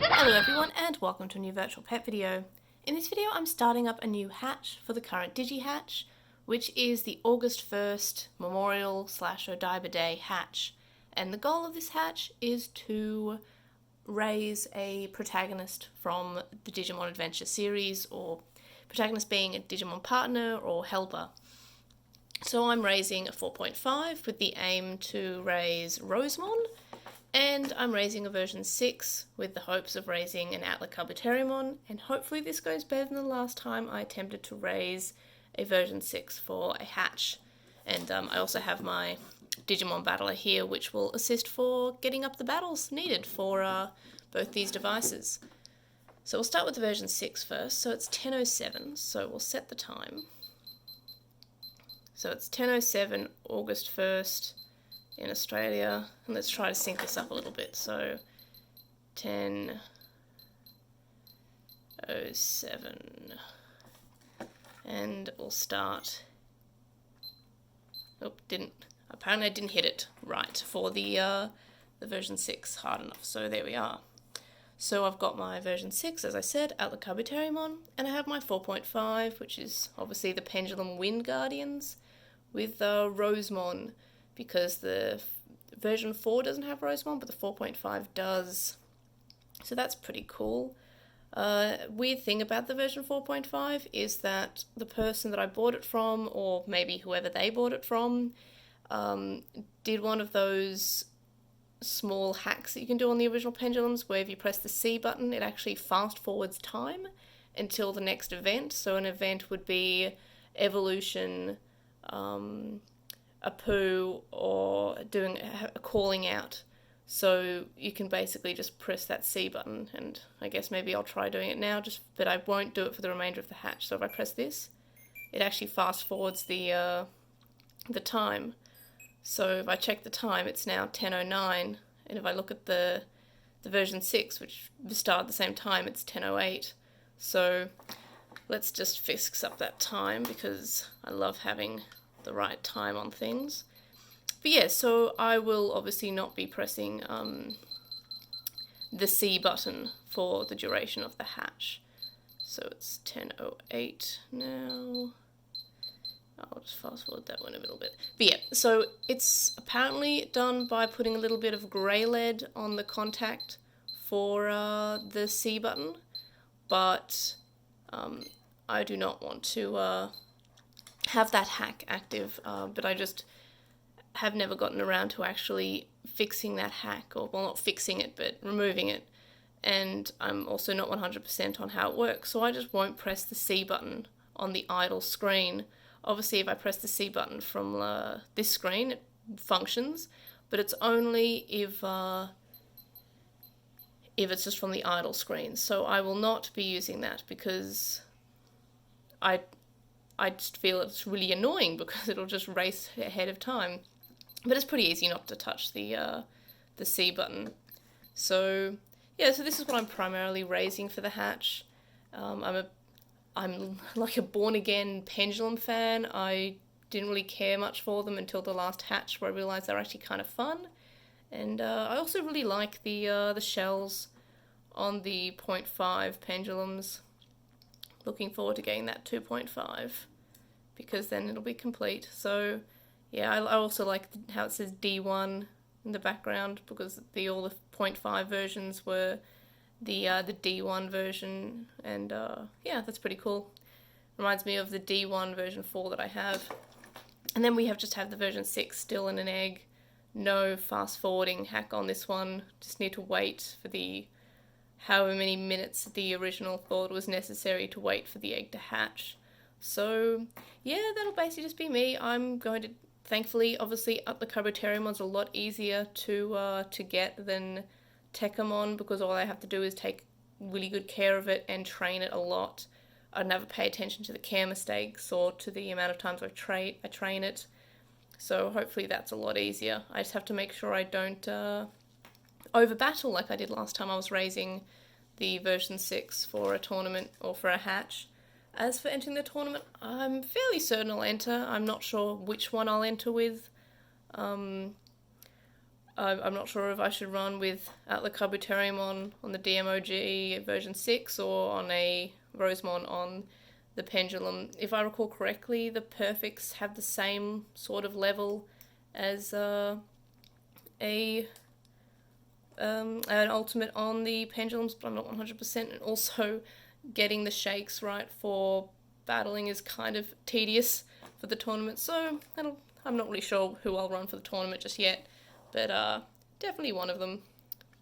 Hello everyone and welcome to a new virtual pet video. In this video I'm starting up a new hatch for the current DigiHatch, which is the August 1st Memorial / Odaiba Day hatch. And the goal of this hatch is to raise a protagonist from the Digimon Adventure series, or protagonist being a Digimon partner or helper. So I'm raising a 4.5 with the aim to raise Rosemon, and I'm raising a version 6 with the hopes of raising an Atlacabuterimon, and hopefully this goes better than the last time I attempted to raise a version 6 for a hatch. And I also have my Digimon Battler here, which will assist for getting up the battles needed for both these devices. So we'll start with the version 6 first. So it's 10:07, so we'll set the time. So it's 10:07, August 1st in Australia, and let's try to sync this up a little bit. So 10:07, and we'll start. Oh, apparently I didn't hit it right for the version 6 hard enough. So there we are. So I've got my version 6, as I said, Atlacabuterimon, and I have my 4.5, which is obviously the Pendulum Wind Guardians, with Rosemon, because the version 4 doesn't have Rosemon, but the 4.5 does. So that's pretty cool. Weird thing about the version 4.5 is that the person that I bought it from, or maybe whoever they bought it from, did one of those small hacks that you can do on the original pendulums, where if you press the C button, it actually fast forwards time until the next event. So an event would be evolution, a poo, or doing a calling out. So you can basically just press that C button, and I guess maybe I'll try doing it now, but I won't do it for the remainder of the hatch. So if I press this, it actually fast forwards the time. So if I check the time, it's now 10:09, and if I look at the version 6, which started at the same time, it's 10:08. So let's just fix up that time, because I love having the right time on things. But yeah, so I will obviously not be pressing the C button for the duration of the hatch. So it's 10:08 now. I'll just fast forward that one a little bit. But yeah, so it's apparently done by putting a little bit of grey lead on the contact for the C button, but I do not want to have that hack active, but I just have never gotten around to actually fixing that hack, or, well, not fixing it, but removing it. And I'm also not 100% on how it works, so I just won't press the C button on the idle screen. Obviously, if I press the C button from this screen, it functions, but it's only if it's just from the idle screen. So I will not be using that, because I just feel it's really annoying, because it'll just race ahead of time. But it's pretty easy not to touch the C button. So yeah, so this is what I'm primarily raising for the hatch. I'm like a born-again pendulum fan. I didn't really care much for them until the last hatch, where I realised they're actually kind of fun. And I also really like the shells on the 0.5 pendulums. Looking forward to getting that 2.5, because then it'll be complete. So yeah, I also like how it says D1 in the background, because all the 0.5 versions were the D1 version, and yeah, that's pretty cool. Reminds me of the D1 version 4 that I have. And then we just have the version 6 still in an egg. No fast forwarding hack on this one. Just need to wait for the however many minutes the original thought was necessary to wait for the egg to hatch. So yeah, that'll basically just be me. I'm going to, thankfully, obviously, Atlacabuterimon's a lot easier to get than Tekkamon, because all I have to do is take really good care of it and train it a lot. I never pay attention to the care mistakes or to the amount of times I train it. So hopefully that's a lot easier. I just have to make sure I don't over battle like I did last time I was raising the version 6 for a tournament or for a hatch. As for entering the tournament, I'm fairly certain I'll enter. I'm not sure which one I'll enter with. I'm not sure if I should run with Atlacubuteriumon on the DMOG version 6 or on a Rosemon on the Pendulum. If I recall correctly, the Perfects have the same sort of level as an ultimate on the Pendulums, but I'm not 100%. And also, getting the shakes right for battling is kind of tedious for the tournament, so I'm not really sure who I'll run for the tournament just yet, but definitely one of them.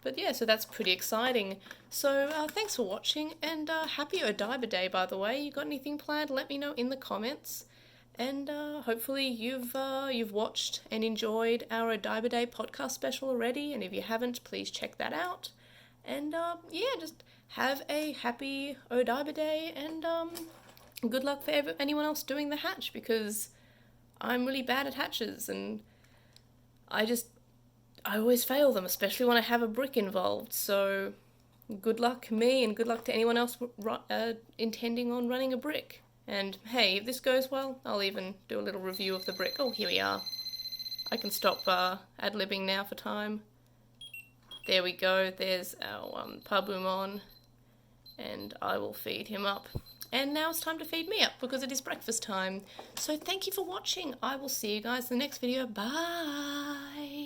But yeah, so that's pretty exciting. So thanks for watching, and happy Odaiba Day, by the way. You got anything planned? Let me know in the comments. And hopefully you've watched and enjoyed our Odaiba Day podcast special already. And if you haven't, please check that out. And yeah, just have a happy Odaiba Day, and good luck for anyone else doing the hatch, because I'm really bad at hatches, and I always fail them, especially when I have a brick involved. So good luck me, and good luck to anyone else intending on running a brick. And hey, if this goes well, I'll even do a little review of the brick. Oh, here we are. I can stop ad-libbing now for time. There we go. There's our Pabumon, and I will feed him up. And now it's time to feed me up, because it is breakfast time. So thank you for watching. I will see you guys in the next video. Bye!